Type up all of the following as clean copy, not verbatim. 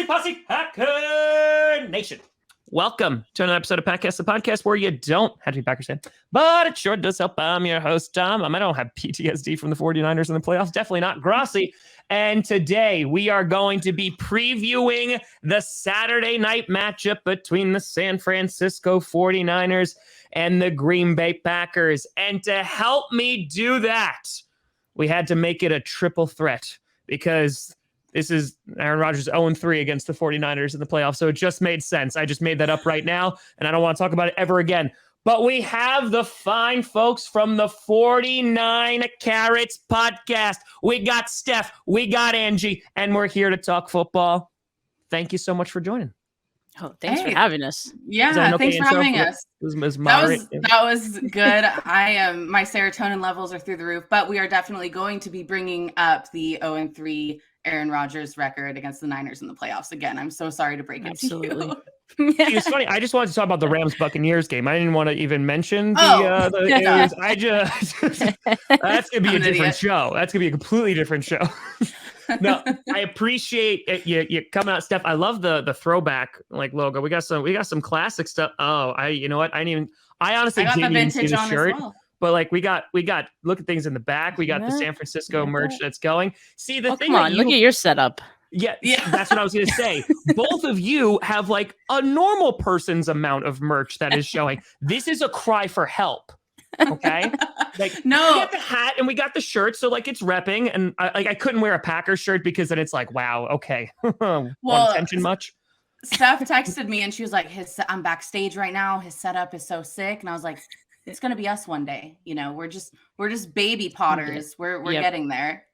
Posse, Packer Nation. Welcome to another episode of Packcast, the podcast where you don't have to be Packers fan, but it sure does help. I'm your host, Tom. I don't have PTSD from the 49ers in the playoffs. Definitely not Grossi. And today we are going to be previewing the Saturday night matchup between the San Francisco 49ers and the Green Bay Packers. And to help me do that, we had to make it a triple threat because this is Aaron Rodgers 0-3 against the 49ers in the playoffs, so it just made sense. I just made that up right now, and I don't want to talk about it ever again. But we have the fine folks from the 49 Carats podcast. We got Steph, we got Angie, and we're here to talk football. Thank you so much for joining. Oh, thanks for having us. Yeah, thanks for having us. That was good. My serotonin levels are through the roof, but we are definitely going to be bringing up the 0-3 Aaron Rodgers record against the Niners in the playoffs again. I'm so sorry to break it to you. It's funny. I just wanted to talk about the Rams Buccaneers game. I didn't want to even mention that's gonna be a different show. That's gonna be a completely different show. No, I appreciate you coming out, Steph. I love the throwback logo. We got some classic stuff. You know what? I honestly didn't even see the shirt. Well. But we got look at things in the back. We got the San Francisco merch that's going. See the thing. Come on, look at your setup. Yeah, that's what I was gonna say. Both of you have a normal person's amount of merch that is showing. This is a cry for help. Okay, no, we got the hat and we got the shirt, so it's repping. And I couldn't wear a Packers shirt because then it's wow, okay. Well, attention much. Steph texted me and she was like, I'm backstage right now. His setup is so sick, and I was like, it's gonna be us one day. We're just baby potters. We're getting there.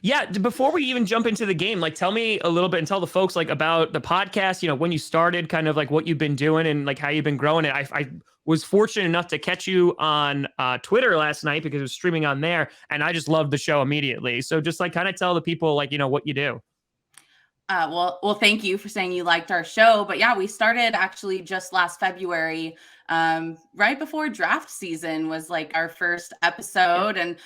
Yeah. Before we even jump into the game, tell me a little bit and tell the folks about the podcast. When you started, kind of what you've been doing and how you've been growing it. I was fortunate enough to catch you on Twitter last night because it was streaming on there, and I just loved the show immediately. So just kind of tell the people what you do. Well, thank you for saying you liked our show. But yeah, we started actually just last February, right before draft season was our first episode. And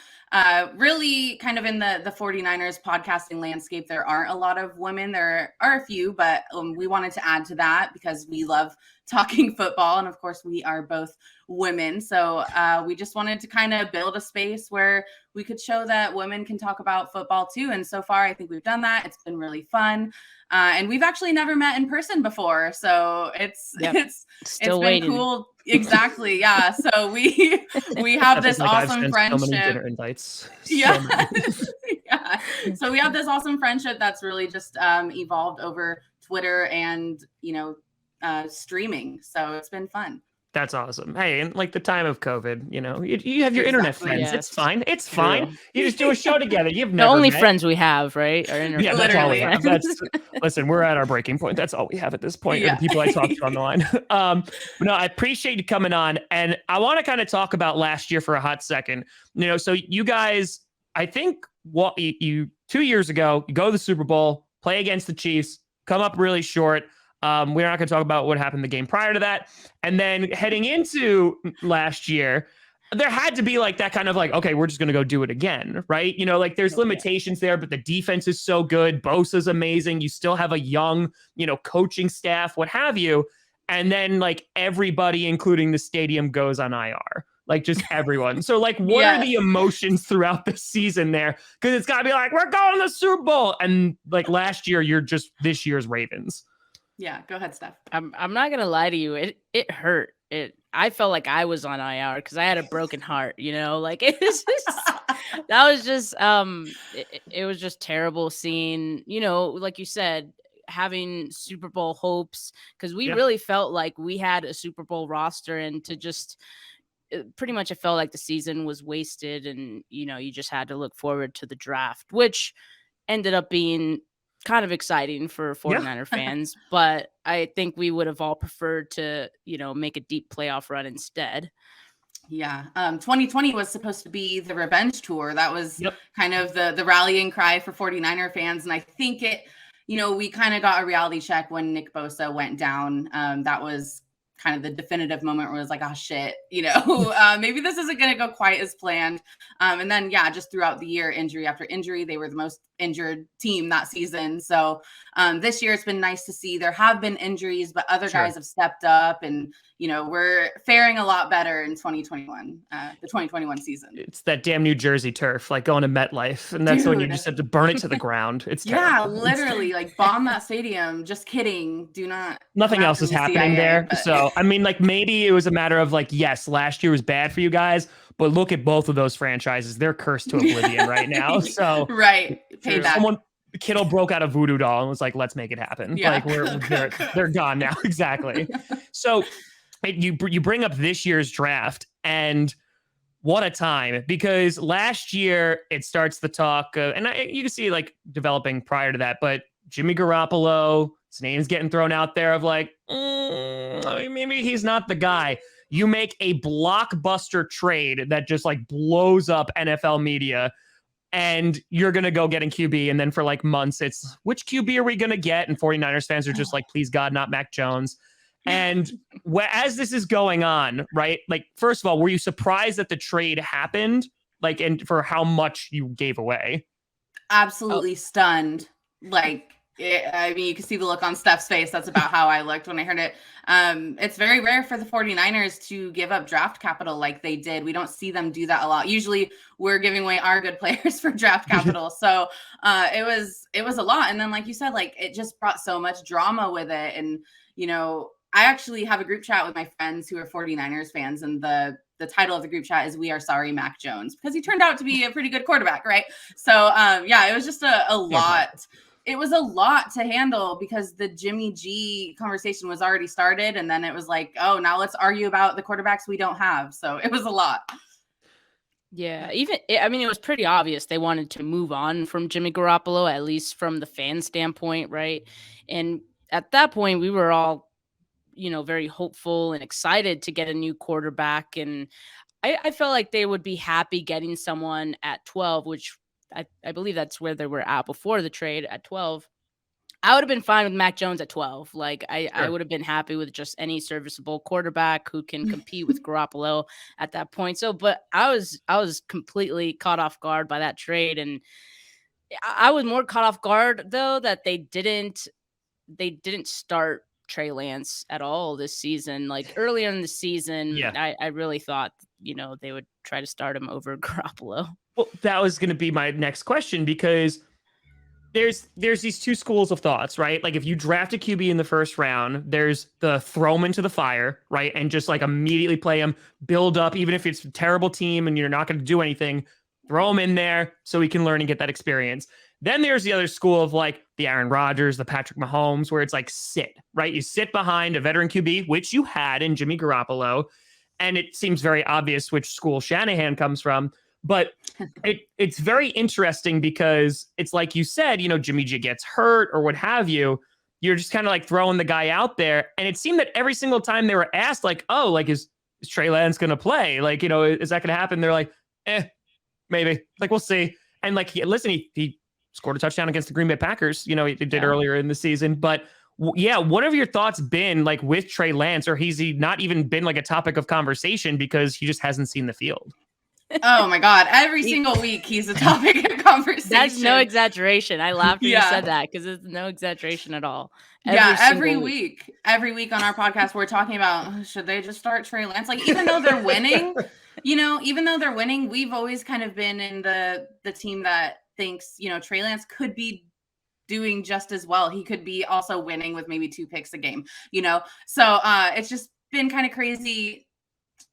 really kind of in the 49ers podcasting landscape, there aren't a lot of women. There are a few, but we wanted to add to that because we love talking football. And of course, we are both women. So we just wanted to kind of build a space where we could show that women can talk about football too. And so far, I think we've done that. It's been really fun. And we've actually never met in person before. So it's been cool. Exactly. Yeah. So we have this awesome friendship. So many dinner invites. Yeah. Yeah. So we have this awesome friendship that's really just evolved over Twitter and, streaming. So it's been fun. That's awesome. Hey, and the time of COVID, you have your internet friends. Yes. It's fine. It's True. Fine. You just do a show together. You've never the only met. Friends we have, right? Our internet. Yeah, that's all we have. Listen, we're at our breaking point. That's all we have at this point. Yeah. The people I talk to on the line. No, I appreciate you coming on, and I want to kind of talk about last year for a hot second. So you guys, I think you 2 years ago, you go to the Super Bowl, play against the Chiefs, come up really short. We're not going to talk about what happened the game prior to that. And then heading into last year, there had to be that kind of okay, we're just going to go do it again. Right. There's limitations there, but the defense is so good. Bosa's amazing. You still have a young, coaching staff, what have you. And then everybody, including the stadium, goes on IR. Just everyone. So what are the emotions throughout the season there? Because it's got to be we're going to the Super Bowl. And last year, you're just this year's Ravens. Yeah, go ahead, Steph. I'm not gonna lie to you. It hurt. I felt like I was on IR because I had a broken heart. It was just that was just it was just terrible seeing. Like you said, having Super Bowl hopes because we really felt like we had a Super Bowl roster, and to just pretty much it felt like the season was wasted, and you just had to look forward to the draft, which ended up being kind of exciting for 49er fans, but I think we would have all preferred to, make a deep playoff run instead. Yeah. 2020 was supposed to be the revenge tour. That was kind of the rallying cry for 49er fans. And I think we kind of got a reality check when Nick Bosa went down. That was kind of the definitive moment where it was like, oh shit, maybe this isn't going to go quite as planned. And then, just throughout the year, injury after injury, they were the most injured team that season. So this year it's been nice to see there have been injuries, but other guys have stepped up, and we're faring a lot better in 2021, the 2021 season. It's that damn New Jersey turf, like going to MetLife, and that's when you just have to burn it to the ground. It's terrible. Literally, like bomb that stadium. Just kidding. Do not. Nothing else is happening there. But... So I mean, like maybe it was a matter of like, yes, last year was bad for you guys, but look at both of those franchises; they're cursed to oblivion right now. So right, payback. Kittle broke out a voodoo doll and was like, let's make it happen. Like they're gone now. Exactly. So you bring up this year's draft, and what a time, because last year it starts the talk and you can see like developing prior to that, but Jimmy Garoppolo, his name's getting thrown out there of like, maybe he's not the guy. You make a blockbuster trade that just like blows up NFL media, and you're going to go getting QB. And then for like months, it's which QB are we going to get? And 49ers fans are just like, please God, not Mac Jones. And as this is going on, right? Like, first of all, were you surprised that the trade happened? Like, and for how much you gave away? Absolutely stunned. Like, I mean, you can see the look on Steph's face. That's about how I looked when I heard it. It's very rare for the 49ers to give up draft capital like they did. We don't see them do that a lot. Usually we're giving away our good players for draft capital. So it was a lot. And then, like you said, like it just brought so much drama with it. And, I actually have a group chat with my friends who are 49ers fans, and the title of the group chat is "We Are Sorry, Mac Jones," because he turned out to be a pretty good quarterback, right? So, it was just a lot. It was a lot to handle because the Jimmy G conversation was already started, and then it was like, oh, now let's argue about the quarterbacks we don't have. So it was a lot. Yeah, it was pretty obvious they wanted to move on from Jimmy Garoppolo, at least from the fan standpoint, right? And at that point, we were all very hopeful and excited to get a new quarterback. And I felt like they would be happy getting someone at 12, which I believe that's where they were at before the trade at 12. I would have been fine with Mac Jones at 12. Like I would have been happy with just any serviceable quarterback who can compete with Garoppolo at that point. So, but I was completely caught off guard by that trade. And I was more caught off guard though, that they didn't start Trey Lance at all this season. Like earlier in the season, I really thought, they would try to start him over Garoppolo. Well, that was going to be my next question, because there's these two schools of thoughts, right? Like if you draft a QB in the first round, there's the throw him into the fire, right? And just like immediately play him, build up, even if it's a terrible team and you're not going to do anything, throw him in there so he can learn and get that experience. Then there's the other school of like the Aaron Rodgers, the Patrick Mahomes, where it's like sit, right? You sit behind a veteran QB, which you had in Jimmy Garoppolo. And it seems very obvious which school Shanahan comes from. But it's very interesting because it's like you said, Jimmy G gets hurt or what have you. You're just kind of like throwing the guy out there. And it seemed that every single time they were asked, like, oh, like, is Trey Lance going to play? Like, is that going to happen? They're like, maybe. Like, we'll see. And like, listen, he scored a touchdown against the Green Bay Packers, he did earlier in the season. But what have your thoughts been like with Trey Lance, or has he not even been like a topic of conversation because he just hasn't seen the field? Oh my God. Every single week he's a topic of conversation. That's no exaggeration. I laughed when you said that because it's no exaggeration at all. Every week on our podcast, we're talking about, should they just start Trey Lance? Like, even though they're winning, we've always kind of been in the team that thinks, Trey Lance could be doing just as well. He could be also winning with maybe 2 picks a game, So it's just been kind of crazy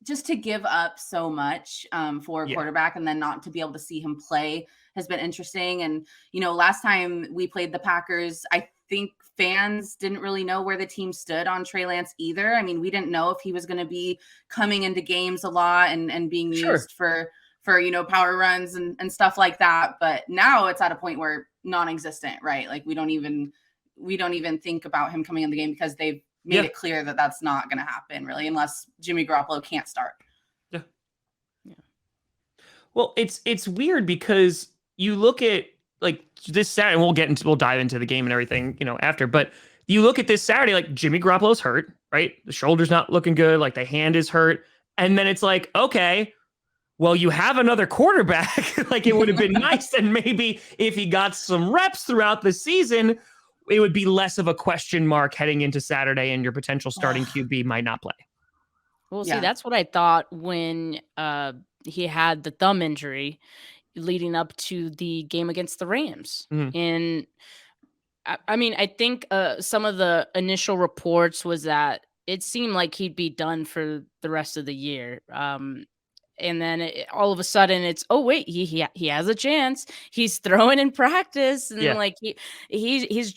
just to give up so much for a quarterback and then not to be able to see him play has been interesting. And, last time we played the Packers, I think fans didn't really know where the team stood on Trey Lance either. I mean, we didn't know if he was going to be coming into games a lot and being used for power runs and stuff like that. But now it's at a point where non-existent, right? Like we don't even think about him coming in the game because they've made it clear that that's not going to happen really, unless Jimmy Garoppolo can't start. Yeah. Well, it's weird because you look at like this Saturday, and we'll dive into the game and everything, after, but you look at this Saturday, like Jimmy Garoppolo's hurt, right? The shoulder's not looking good. Like the hand is hurt. And then it's like, okay, well, you have another quarterback. Like it would have been nice. And maybe if he got some reps throughout the season, it would be less of a question mark heading into Saturday and your potential starting QB might not play. Well, see, that's what I thought when he had the thumb injury leading up to the game against the Rams. And I mean, I think some of the initial reports was that it seemed like he'd be done for the rest of the year. And then all of a sudden it's, oh wait, he has a chance. He's throwing in practice, and like he's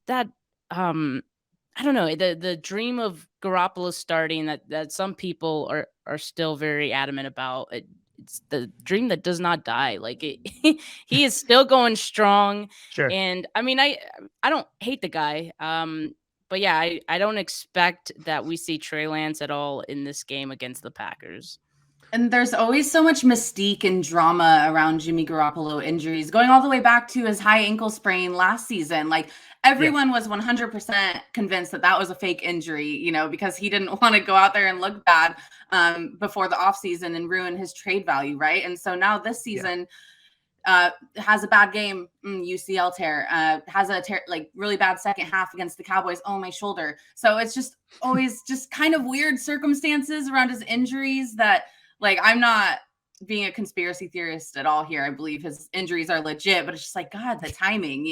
that I don't know, the dream of Garoppolo starting that some people are still very adamant about. It's the dream that does not die. Like he is still going strong. Sure. And I mean, I don't hate the guy. But yeah, I don't expect that we see Trey Lance at all in this game against the Packers. And there's always so much mystique and drama around Jimmy Garoppolo injuries, going all the way back to his high ankle sprain last season. Like everyone was 100% convinced that was a fake injury, because he didn't want to go out there and look bad before the offseason and ruin his trade value, right? And so now this season has a bad game, UCL tear, has a really bad second half against the Cowboys. Oh, my shoulder. So it's just always just kind of weird circumstances around his injuries that, like, I'm not being a conspiracy theorist at all here. I believe his injuries are legit, but it's just like, God, the timing,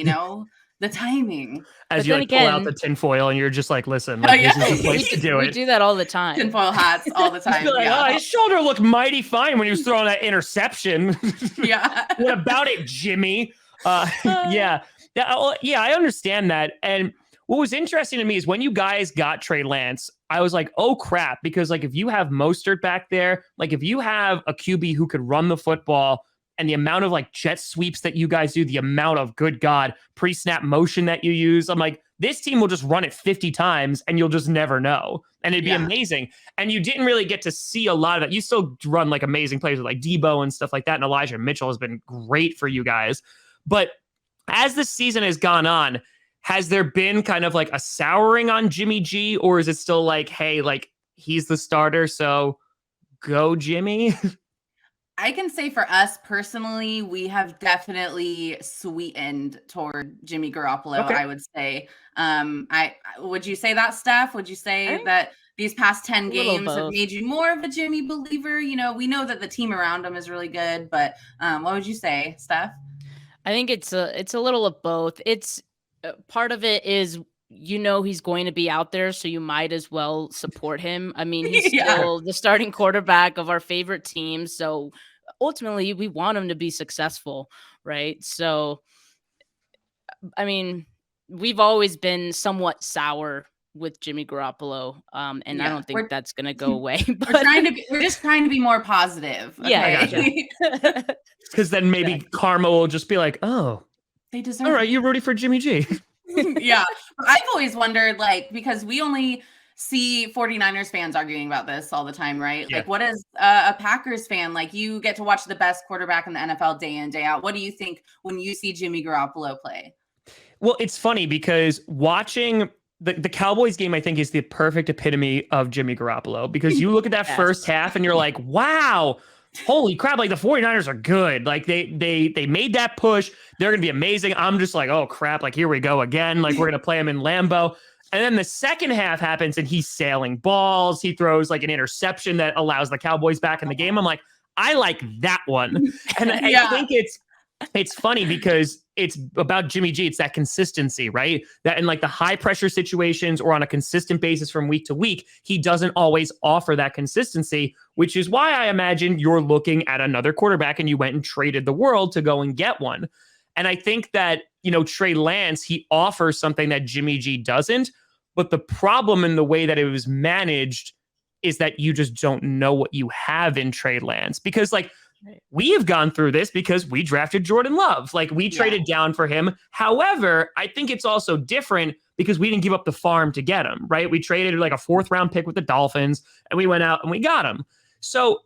the timing. As you pull out the tinfoil and you're just like, listen, this is the place to do it. We do that all the time. Tinfoil hats all the time. His shoulder looked mighty fine when he was throwing that interception. Yeah. What about it, Jimmy? Yeah, I understand that. And what was interesting to me is when you guys got Trey Lance, I was like, oh crap, because like if you have Mostert back there, like if you have a QB who could run the football, and the amount of like jet sweeps that you guys do, the amount of, good God, pre-snap motion that you use, I'm like, this team will just run it 50 times and you'll just never know. And it'd be amazing. And you didn't really get to see a lot of that. You still run like amazing plays with like Debo and stuff like that. And Elijah Mitchell has been great for you guys. But as the season has gone on, has there been kind of like a souring on Jimmy G, or is it still like, hey, like he's the starter, so go Jimmy? I can say for us personally, we have definitely sweetened toward Jimmy Garoppolo, I would say. Would you say that, Steph? Would you say that these past 10 games have made you more of a Jimmy believer? We know that the team around him is really good, but what would you say, Steph? I think it's a little of both. It's part of it is, he's going to be out there, so you might as well support him. I mean, he's still the starting quarterback of our favorite team, so ultimately we want him to be successful, right? So, I mean, we've always been somewhat sour with Jimmy Garoppolo, and I don't think that's going to go away. But we're just trying to be more positive. Okay? Yeah, because then maybe karma will just be like, oh, they deserve. All right, you're rooting for Jimmy G. Yeah, I've always wondered, like, because we only see 49ers fans arguing about this all the time, right? Like, what is a Packers fan like? You get to watch the best quarterback in the NFL day in, day out. What do you think when you see Jimmy Garoppolo play? Well, it's funny because watching the Cowboys game, I think, is the perfect epitome of Jimmy Garoppolo, because you look at that first half and you're like, wow, holy crap, like the 49ers are good. Like they made that push. They're going to be amazing. I'm just like, oh crap, like here we go again. Like we're going to play them in Lambeau. And then the second half happens and he's sailing balls. He throws like an interception that allows the Cowboys back in the game. I'm like, I like that one. And I think it's funny because it's about Jimmy G. It's that consistency, right? That in like the high pressure situations or on a consistent basis from week to week, he doesn't always offer that consistency, which is why I imagine you're looking at another quarterback and you went and traded the world to go and get one. And I think that, Trey Lance, he offers something that Jimmy G doesn't, but the problem in the way that it was managed is that you just don't know what you have in Trey Lance, because like, we have gone through this because we drafted Jordan Love. Like we traded down for him. However, I think it's also different because we didn't give up the farm to get him, right? We traded like a 4th round pick with the Dolphins and we went out and we got him. So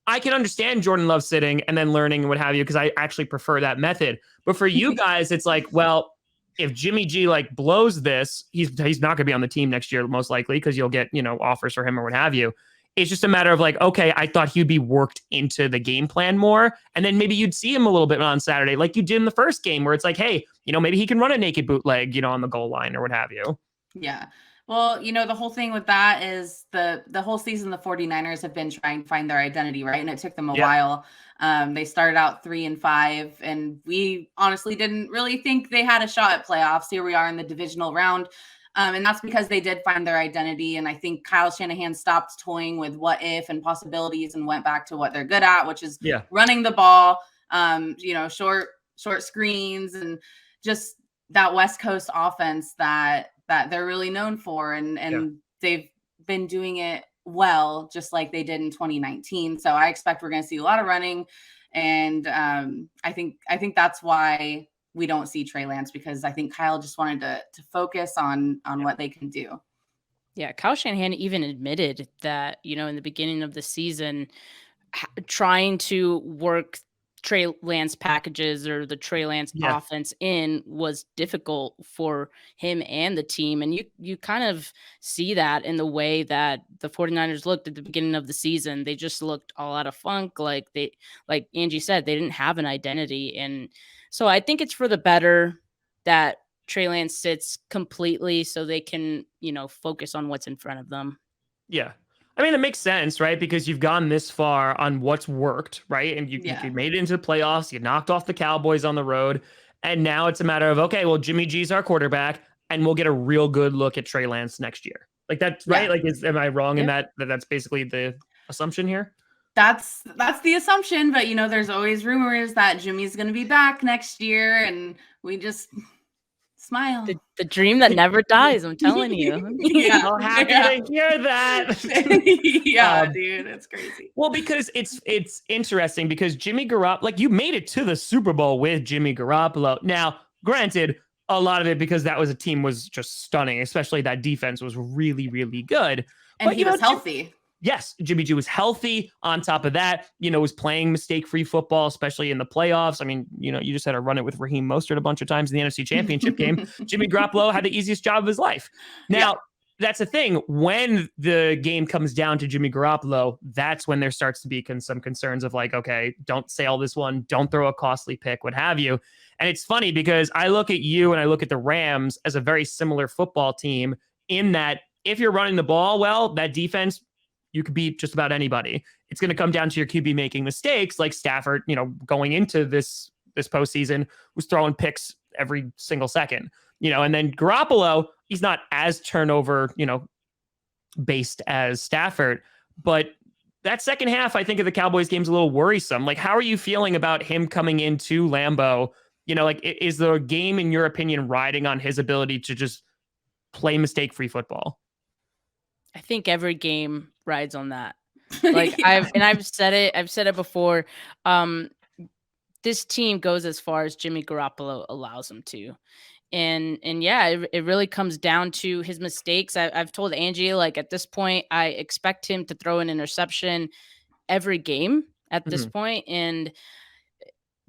I can understand Jordan Love sitting and then learning and what have you, because I actually prefer that method. But for you guys, it's like, well, if Jimmy G like blows this, he's not going to be on the team next year, most likely, because you'll get, offers for him or what have you. It's just a matter of like, okay, I thought he'd be worked into the game plan more. And then maybe you'd see him a little bit on Saturday, like you did in the first game, where it's like, hey, maybe he can run a naked bootleg, on the goal line or what have you. Yeah. Well, the whole thing with that is the whole season, the 49ers have been trying to find their identity, right? And it took them a while. They started out 3-5, and we honestly didn't really think they had a shot at playoffs. Here we are in the divisional round. And that's because they did find their identity. And I think Kyle Shanahan stopped toying with what if and possibilities and went back to what they're good at, which is running the ball, short screens, and just that West Coast offense that they're really known for. And they've been doing it well, just like they did in 2019. So I expect we're going to see a lot of running. And I think that's why we don't see Trey Lance, because I think Kyle just wanted to focus on what they can do. Yeah, Kyle Shanahan even admitted that, in the beginning of the season, trying to work Trey Lance packages or the Trey Lance offense in was difficult for him and the team. And you kind of see that in the way that the 49ers looked at the beginning of the season. They just looked all out of funk. Like Angie said, they didn't have an identity. And so I think it's for the better that Trey Lance sits completely so they can, focus on what's in front of them. Yeah. I mean, it makes sense, right? Because you've gone this far on what's worked, right? And you made it into the playoffs. You knocked off the Cowboys on the road. And now it's a matter of, okay, well, Jimmy G's our quarterback, and we'll get a real good look at Trey Lance next year. Like that's right. Like, am I wrong in that's basically the assumption here? That's the assumption. But, there's always rumors that Jimmy's going to be back next year, and we just smile. The dream that never dies, I'm telling you. I'm happy to hear that. Dude, it's crazy. Well, because it's interesting because Jimmy Garoppolo, like you made it to the Super Bowl with Jimmy Garoppolo. Now, granted, a lot of it because that was a team was just stunning, especially that defense was really, really good. And he was healthy. Yes, Jimmy G was healthy. On top of that, was playing mistake-free football, especially in the playoffs. I mean, you just had to run it with Raheem Mostert a bunch of times in the NFC Championship game. Jimmy Garoppolo had the easiest job of his life. Now, that's the thing. When the game comes down to Jimmy Garoppolo, that's when there starts to be some concerns of like, okay, don't sail this one. Don't throw a costly pick, what have you. And it's funny because I look at you and I look at the Rams as a very similar football team in that if you're running the ball well, that defense, you could beat just about anybody. It's going to come down to your QB making mistakes, like Stafford, going into this postseason was throwing picks every single second, and then Garoppolo, he's not as turnover, based as Stafford, but that second half, I think of the Cowboys game's a little worrisome. Like, how are you feeling about him coming into Lambeau? Is the game, in your opinion, riding on his ability to just play mistake-free football? I think every game rides on that. Like I've said it before. This team goes as far as Jimmy Garoppolo allows them to. And it really comes down to his mistakes. I've told Angie, like at this point, I expect him to throw an interception every game at this point. And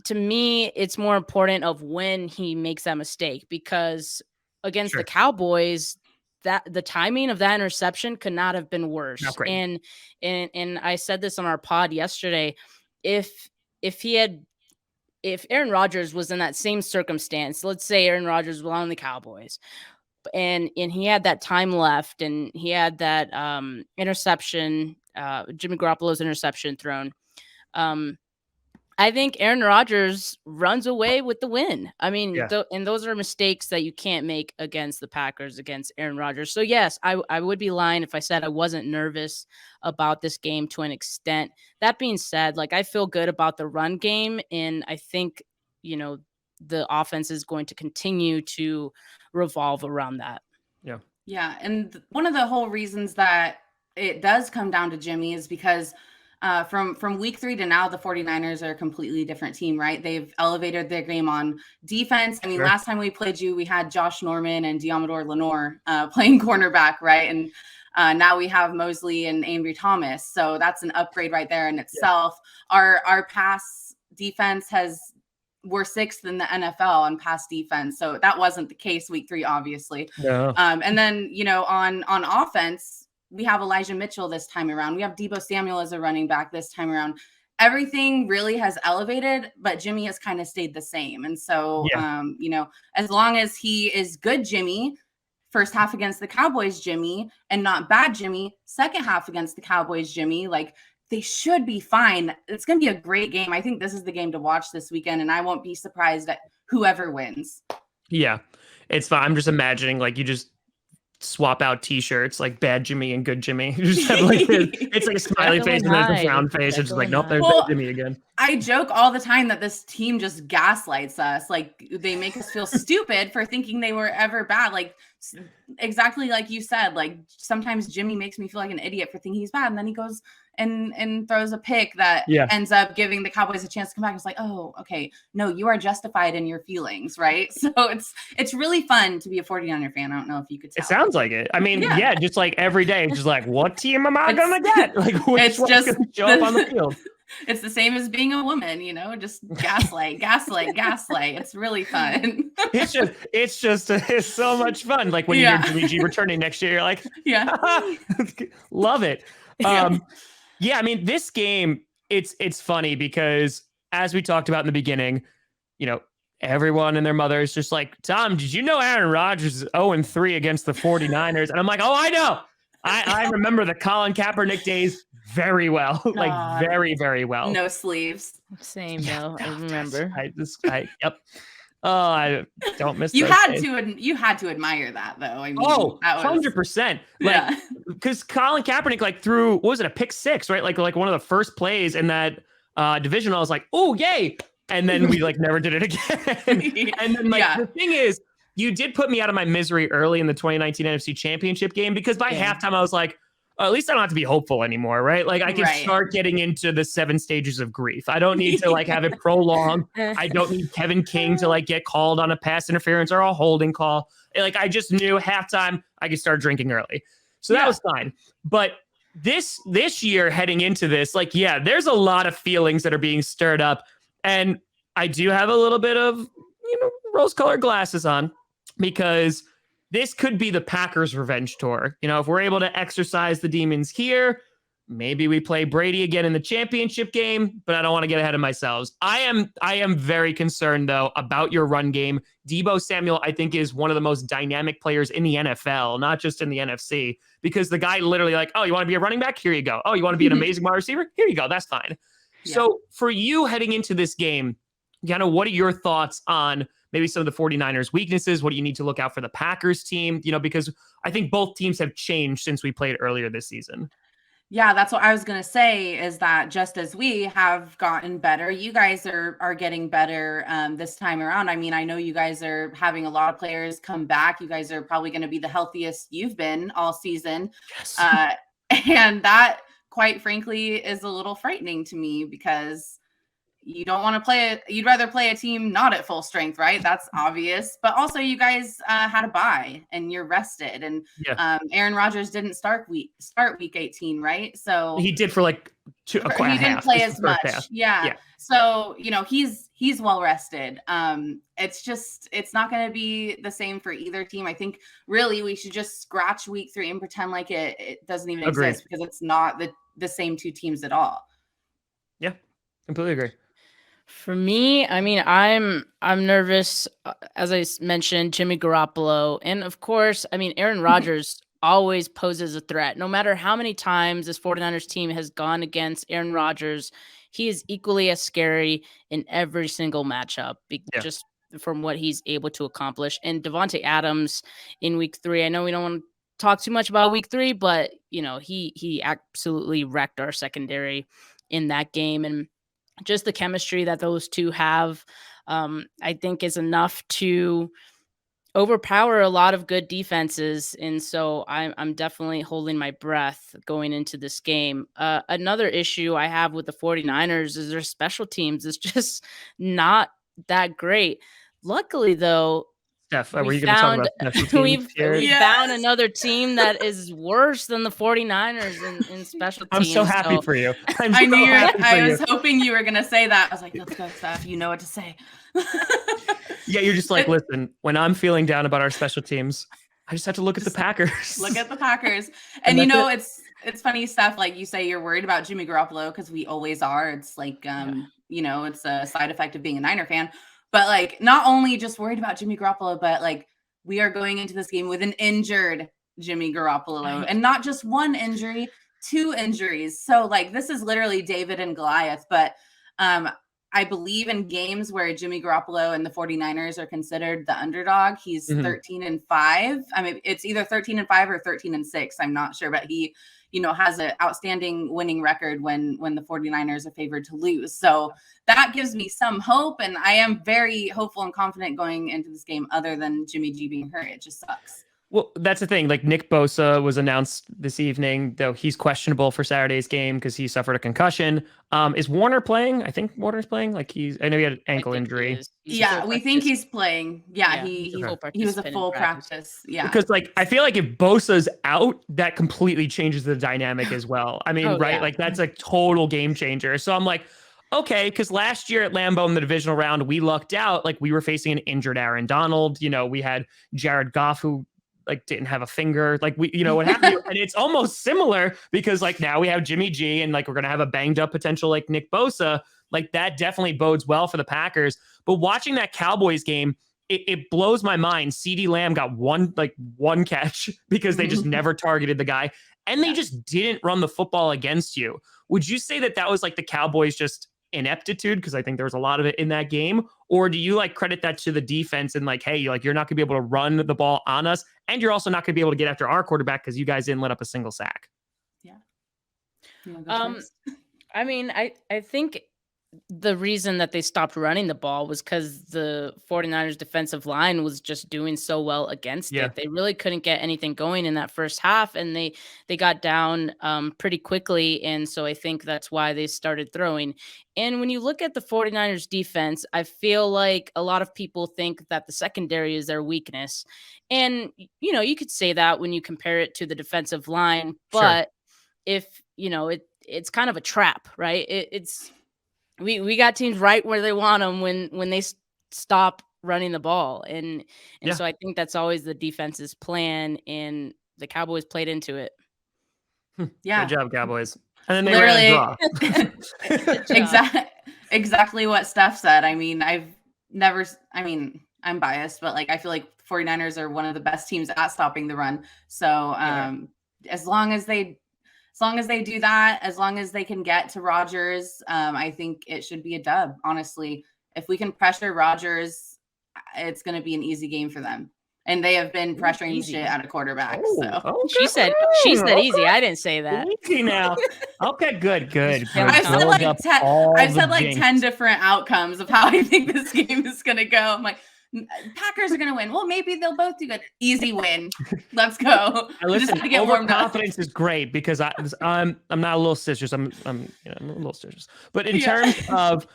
to me, it's more important of when he makes that mistake, because against the Cowboys, that the timing of that interception could not have been worse. And I said this on our pod yesterday. If Aaron Rodgers was in that same circumstance, let's say Aaron Rodgers was on the Cowboys and he had that time left and he had that interception, Jimmy Garoppolo's interception thrown. I think Aaron Rodgers runs away with the win. I mean, and those are mistakes that you can't make against the Packers, against Aaron Rodgers. So yes, I would be lying if I said I wasn't nervous about this game to an extent. That being said, like I feel good about the run game, and I think, the offense is going to continue to revolve around that. Yeah. Yeah. And one of the whole reasons that it does come down to Jimmy is because from week 3 to now, the 49ers are a completely different team, right? They've elevated their game on defense. I mean, last time we played you, we had Josh Norman and Diamador Lenore playing cornerback, right? And now we have Mosley and Ambry Thomas. So that's an upgrade right there in itself. Our pass defense has we're 6th in the NFL on pass defense. So that wasn't the case week 3, obviously. No. And then, on offense, we have Elijah Mitchell this time around. We have Deebo Samuel as a running back this time around. Everything really has elevated, but Jimmy has kind of stayed the same. And so, as long as he is good Jimmy, first half against the Cowboys Jimmy, and not bad Jimmy, second half against the Cowboys Jimmy, like, they should be fine. It's going to be a great game. I think this is the game to watch this weekend, and I won't be surprised at whoever wins. Yeah, it's fine. I'm just imagining, like, you just swap out T-shirts, like bad Jimmy and good Jimmy. You just have like it's like a smiley face and there's a frown face. It's just like, nope, there's bad Jimmy again. I joke all the time that this team just gaslights us. Like, they make us feel stupid for thinking they were ever bad. Like, exactly like you said, like, sometimes Jimmy makes me feel like an idiot for thinking he's bad, and then he goes and throws a pick that ends up giving the Cowboys a chance to come back. It's like, oh, okay, no, you are justified in your feelings, right? So it's really fun to be a 49er fan. I don't know if you could tell. It sounds like it. I mean, just like every day, it's just like, what team am I gonna get? Like, which one's gonna show up on the field? It's the same as being a woman, just gaslight. It's really fun. It's so much fun. Like when you hear Jimmy G returning next year, you're like, love it. I mean, this game, it's funny because as we talked about in the beginning, everyone and their mother is just like, Tom, did you know Aaron Rodgers is 0-3 against the 49ers? And I'm like, oh, I know. I remember the Colin Kaepernick days very well, like very, very well. No sleeves. Same though. I remember. Yep. Oh, I don't miss. You had to admire that though. I mean, 100%. Like, because Colin Kaepernick threw, what was it, a pick 6, right? Like one of the first plays in that divisional. I was like, oh, yay! And then we never did it again. And then the thing is, you did put me out of my misery early in the 2019 NFC Championship game because by halftime I was like, oh, at least I don't have to be hopeful anymore, right? Like I can start getting into the 7 stages of grief. I don't need to have it prolonged. I don't need Kevin King to get called on a pass interference or a holding call. I just knew halftime I could start drinking early. So that was fine. But this year heading into this, there's a lot of feelings that are being stirred up. And I do have a little bit of, rose-colored glasses on because this could be the Packers' revenge tour. If we're able to exercise the demons here, maybe we play Brady again in the championship game, but I don't want to get ahead of myself. I am very concerned, though, about your run game. Deebo Samuel, I think, is one of the most dynamic players in the NFL, not just in the NFC, because the guy literally oh, you want to be a running back? Here you go. Oh, you want to be an amazing wide receiver? Here you go. That's fine. Yeah. So for you heading into this game, what are your thoughts on maybe some of the 49ers weaknesses? What do you need to look out for the Packers team? Because I think both teams have changed since we played earlier this season. Yeah, that's what I was going to say is that just as we have gotten better, you guys are getting better this time around. I mean, I know you guys are having a lot of players come back. You guys are probably going to be the healthiest you've been all season. Yes. And that, quite frankly, is a little frightening to me because you don't want to play it. You'd rather play a team not at full strength, right? That's obvious. But also you guys had a bye and you're rested. And Aaron Rodgers didn't start week 18, right? So he did for he didn't play as much. Yeah. So, he's well rested. It's not going to be the same for either team. I think really we should just scratch week 3 and pretend like it doesn't even exist because it's not the same 2 teams at all. Yeah, completely agree. For me, I mean, I'm nervous, as I mentioned, Jimmy Garoppolo. And of course, I mean, Aaron Rodgers always poses a threat. No matter how many times this 49ers team has gone against Aaron Rodgers, he is equally as scary in every single matchup, just from what he's able to accomplish. And Devontae Adams in week 3, I know we don't want to talk too much about week 3, but, he absolutely wrecked our secondary in that game. And just the chemistry that those two have, I think is enough to overpower a lot of good defenses. And so I'm definitely holding my breath going into this game. Another issue I have with the 49ers is their special teams is just not that great. Luckily, though, Steph, were you going to talk about special teams here? We found another team that is worse than the 49ers in special teams. I'm so happy for you. I was hoping you were going to say that. I was like, let's go, Steph. You know what to say. Yeah, you're just like, listen, when I'm feeling down about our special teams, I just have to look at the Packers. Look at the Packers. And you know, it's funny stuff. Like you say, you're worried about Jimmy Garoppolo because we always are. It's like, you know, it's a side effect of being a Niner fan. But like, not only just worried about Jimmy Garoppolo, but like we are going into this game with an injured Jimmy Garoppolo, and not just one injury, 2 injuries. So like, this is literally David and Goliath. But I believe in games where Jimmy Garoppolo and the 49ers are considered the underdog, he's 13-5. I mean, it's either 13-5 or 13-6. I'm not sure, but he, you know, has an outstanding winning record when the 49ers are favored to lose. So that gives me some hope. And I am very hopeful and confident going into this game, other than Jimmy G being hurt. It just sucks. Well, that's the thing. Like Nick Bosa was announced this evening, though he's questionable for Saturday's game because he suffered a concussion. Is Warner playing? I think Warner's playing. Like I know he had an ankle injury. Yeah, we think he's playing. Yeah, he was a full practice. Yeah, because like I feel like if Bosa's out, that completely changes the dynamic as well. I mean, like that's a total game changer. So I'm like, okay, because last year at Lambeau in the divisional round, we lucked out. Like we were facing an injured Aaron Donald. You know, we had Jared Goff who like didn't have a finger, like we, you know, what happened. And it's almost similar because like now we have Jimmy G and like we're going to have a banged up potential like Nick Bosa. Like that definitely bodes well for the Packers. But watching that Cowboys game, it blows my mind. CeeDee Lamb got one catch because they just never targeted the guy and they just didn't run the football against you. Would you say that was like the Cowboys just ineptitude? Because I think there was a lot of it in that game. Or do you like credit that to the defense and like, hey, like you're not gonna be able to run the ball on us, and you're also not gonna be able to get after our quarterback because you guys didn't let up a single sack? Yeah. I mean, I think the reason that they stopped running the ball was because the 49ers defensive line was just doing so well against it. They really couldn't get anything going in that first half, and they got down pretty quickly. And so I think that's why they started throwing. And when you look at the 49ers defense, I feel like a lot of people think that the secondary is their weakness. And, you know, you could say that when you compare it to the defensive line, but if, you know, it's kind of a trap, right? We got teams right where they want them when they stop running the ball. And so I think that's always the defense's plan, and the Cowboys played into it. Yeah. Good job, Cowboys. And then they ran a draw. Exactly what Steph said. I mean, I'm biased, but like I feel like 49ers are one of the best teams at stopping the run. So as long as they do that, as long as they can get to Rodgers, I think it should be a dub. Honestly, if we can pressure Rodgers, it's going to be an easy game for them. And they have been pressuring the shit out of quarterbacks. She said easy. I didn't say that. Easy now. Okay, good. I've said like 10 different outcomes of how I think this game is going to go. I'm like, Packers are going to win. Well, maybe they'll both do good. Easy win. Let's go. Listen, overconfidence is great because I'm not a little citrus. I'm a little citrus. But in terms of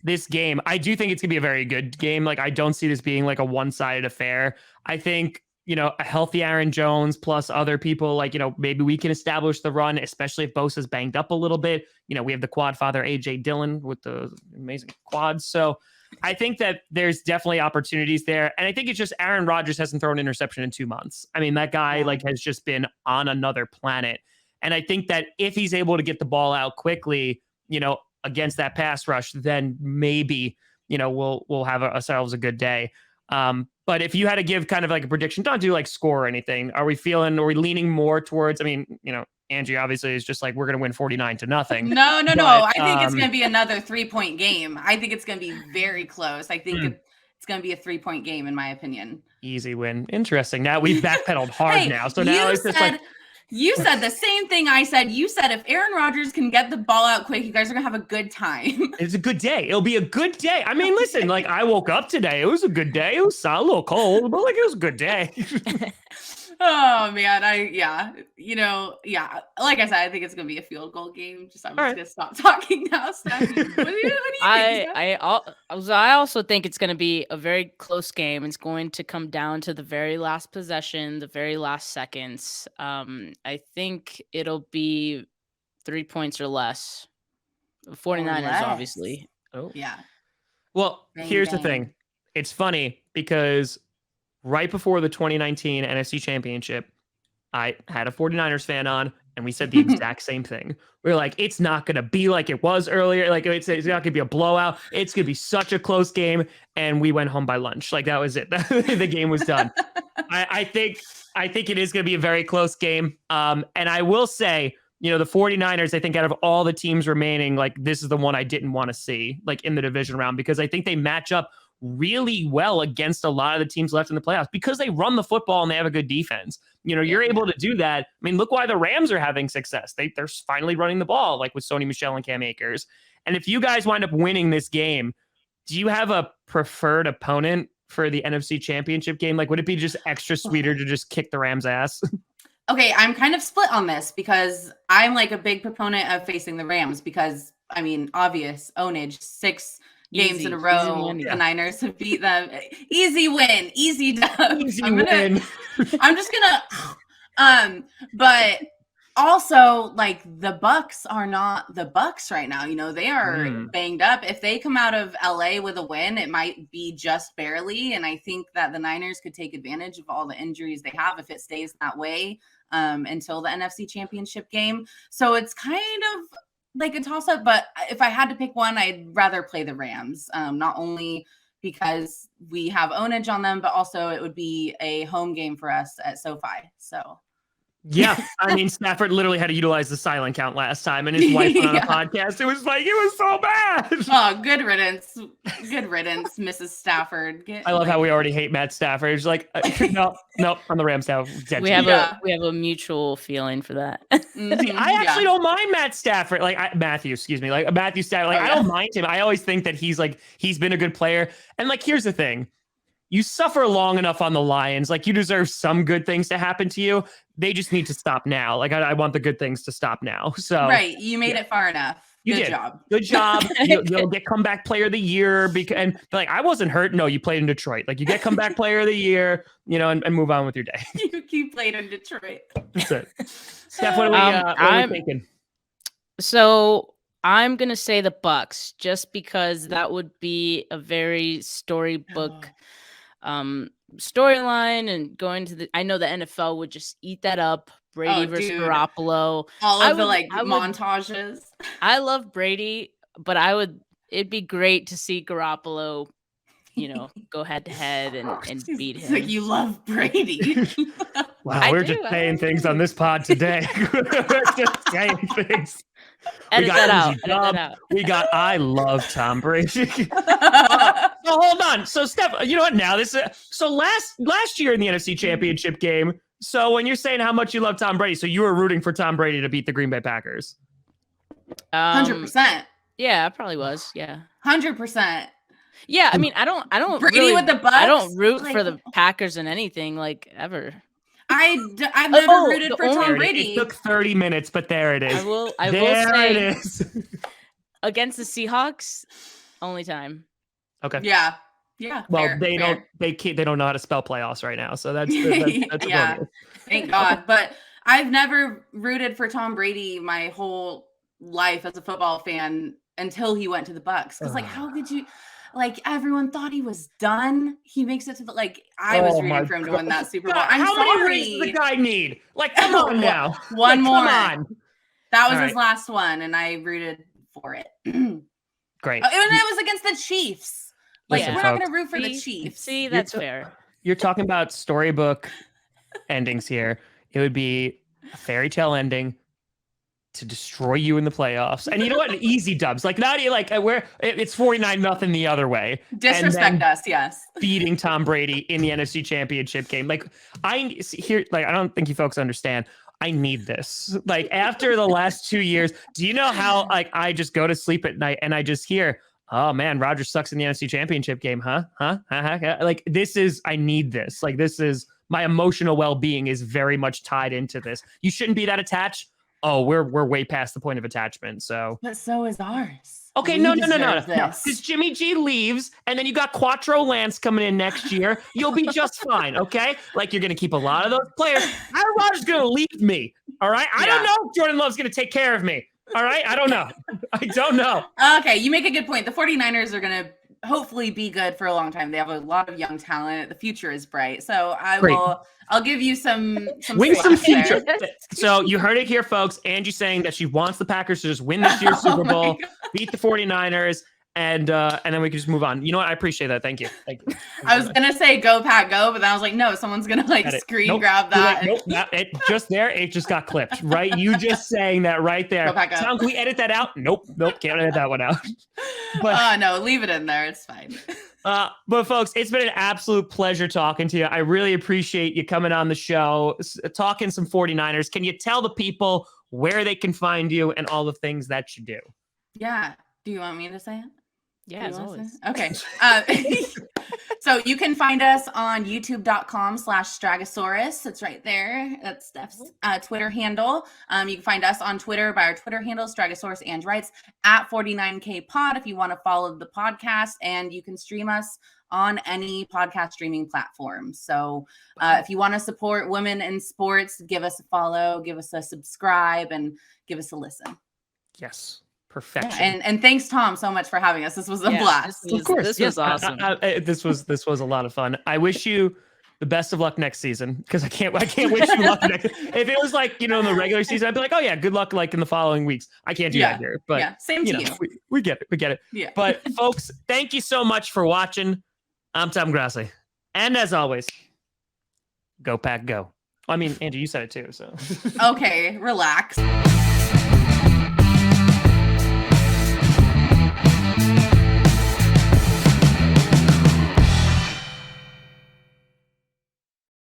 this game, I do think it's gonna be a very good game. Like I don't see this being like a one-sided affair. I think, you know, a healthy Aaron Jones plus other people, like, you know, maybe we can establish the run, especially if Bosa's banged up a little bit. You know, we have the quad father AJ Dillon with the amazing quads. So I think that there's definitely opportunities there. And I think it's just Aaron Rodgers hasn't thrown an interception in 2 months. I mean, that guy like has just been on another planet. And I think that if he's able to get the ball out quickly, you know, against that pass rush, then maybe, you know, we'll have ourselves a good day. But if you had to give kind of like a prediction, don't do like score or anything. Are we leaning more towards, I mean, you know, Angie obviously is just like, we're going to win 49-0. No. I think it's going to be another 3-point game. I think it's going to be very close. I think it's going to be a 3-point game in my opinion. Easy win. Interesting. Now we've backpedaled hard now. So now it's just like, you said the same thing I said. You said if Aaron Rodgers can get the ball out quick, you guys are going to have a good time. It's a good day. It'll be a good day. I mean, listen, like I woke up today. It was a good day. It was a little cold, but like it was a good day. Oh man, like I said, I think it's gonna be a field goal game. I'm just gonna stop talking now, Steph. What do you think, Steph? I also think it's going to be a very close game. It's going to come down to the very last possession, the very last seconds. I think it'll be 3 points or less. 49ers, obviously. Oh yeah. Well, here's the thing. It's funny because right before the 2019 NFC Championship, I had a 49ers fan on, and we said the exact same thing. We were like, it's not going to be like it was earlier. Like, it's not going to be a blowout. It's going to be such a close game. And we went home by lunch. Like, that was it. The game was done. I think it is going to be a very close game. And I will say, the 49ers, I think out of all the teams remaining, like, this is the one I didn't want to see, like, in the division round, because I think they match up really well against a lot of the teams left in the playoffs because they run the football and they have a good defense. You're able to do that. I mean, look why the Rams are having success. They're finally running the ball, like with Sony Michel and Cam Akers. And if you guys wind up winning this game, do you have a preferred opponent for the NFC Championship game? Like, would it be just extra sweeter to just kick the Rams' ass? Okay, I'm kind of split on this because I'm like a big proponent of facing the Rams because, I mean, obvious ownage, 6 games in a row, the Niners have beat them. Easy win, easy dub. I'm just gonna, but also like the Bucks are not the Bucks right now. They are banged up. If they come out of LA with a win, it might be just barely. And I think that the Niners could take advantage of all the injuries they have if it stays that way until the NFC Championship game. So it's kind of like a toss-up, but if I had to pick one, I'd rather play the Rams. Not only because we have ownage on them, but also it would be a home game for us at SoFi. So yeah, I mean, Stafford literally had to utilize the silent count last time, and his wife went on a podcast. It was so bad. Oh, good riddance, Mrs. Stafford. I love how we already hate Matt Stafford. It's like, no, on the Rams now. We have a mutual feeling for that. See, I actually don't mind Matt Stafford. Like Matthew Stafford. Like I don't mind him. I always think that he's been a good player. And like, here's the thing. You suffer long enough on the Lions. Like, you deserve some good things to happen to you. They just need to stop now. Like, I want the good things to stop now. So right, you made it far enough. Good job. You'll get comeback player of the year and like, I wasn't hurt. No, you played in Detroit. Like, you get comeback player of the year, and move on with your day. You played in Detroit. That's it. Steph, what are we thinking? So I'm gonna say the Bucks, just because that would be a very storybook storyline, and going to I know the NFL would just eat that up. Brady versus Garoppolo. All of the montages. I love Brady, but it'd be great to see Garoppolo, go head to head and beat him. Like, you love Brady. Wow, we're just saying things on this pod today. We're just saying things. Edit that out. We got I love Tom Brady. So hold on. So Steph, you know what? Now so last year in the NFC Championship game. So when you're saying how much you love Tom Brady, so you were rooting for Tom Brady to beat the Green Bay Packers. 100%. Yeah, I probably was. Yeah. 100%. Yeah, I mean, I don't Brady really, with the Bucks. I don't root for the Packers in anything, like, ever. I've never rooted for Tom Brady. It took 30 minutes, but there it is. I will say it is. Against the Seahawks, only time. Okay. Yeah. Well, they don't know how to spell playoffs right now, so that's yeah. Thank God. But I've never rooted for Tom Brady my whole life as a football fan until he went to the Bucks. Because how could you? Like, everyone thought he was done. He makes it to the I was rooting for him to win that Super Bowl. I'm How sorry. many rings does the guy need? Like, come on now. One more. Come on. That was his last one, and I rooted for it. Great. And it was against the Chiefs. Like, Listen, we're not going to root for the Chiefs. See, that's fair. You're talking about storybook endings here. It would be a fairy tale ending to destroy you in the playoffs. And you know what? Easy dubs. Like, not like where it's 49-0 the other way. Disrespect us, yes. Beating Tom Brady in the NFC Championship game. Like, I don't think you folks understand. I need this. Like, after the last 2 years, do you know how I just go to sleep at night and I just hear, oh man, Rodgers sucks in the NFC Championship game, huh? Like, I need this. Like, this is my emotional well-being is very much tied into this. You shouldn't be that attached. Oh, we're way past the point of attachment. So, but so is ours. Okay, no. Because Jimmy G leaves, and then you got Quattro Lance coming in next year. You'll be just fine, okay? Like, you're going to keep a lot of those players. Aaron Rodgers is going to leave me, all right? I don't know if Jordan Love's going to take care of me, all right? I don't know. I don't know. Okay, you make a good point. The 49ers are going to hopefully be good for a long time. They have a lot of young talent. The future is bright. So I'll give you some win some future. So you heard it here, folks. Angie saying that she wants the Packers to just win this year's Super Bowl, beat the 49ers, and then we can just move on. You know what? I appreciate that. Thank you. I was gonna say go Pack go, but then I was like, no, someone's gonna grab that. It just got clipped, right? You just saying that right there. Go Pack go. Tom, can we edit that out? Nope, can't edit that one out. But no, leave it in there. It's fine. But folks, it's been an absolute pleasure talking to you. I really appreciate you coming on the show, talking some 49ers. Can you tell the people where they can find you and all the things that you do? Yeah. Do you want me to say it? Yeah, as always. Okay. So you can find us on youtube.com/Stragosaurus. It's right there. That's Steph's Twitter handle. You can find us on Twitter by our Twitter handle, Stragosaurus and writes at 49K pod if you want to follow the podcast, and you can stream us on any podcast streaming platform. So if you want to support women in sports, give us a follow, give us a subscribe, and give us a listen. Yes. Perfection. Yeah, and thanks, Tom, so much for having us. This was a blast. Of course, this was awesome. This was a lot of fun. I wish you the best of luck next season, because I can't wish you luck next. If it was like, in the regular season, I'd be like, oh yeah, good luck like in the following weeks. I can't do that here, but same to you. We get it. Yeah. But folks, thank you so much for watching. I'm Tom Grossi, and as always, go Pack go. I mean, Angie, you said it too, so okay, relax.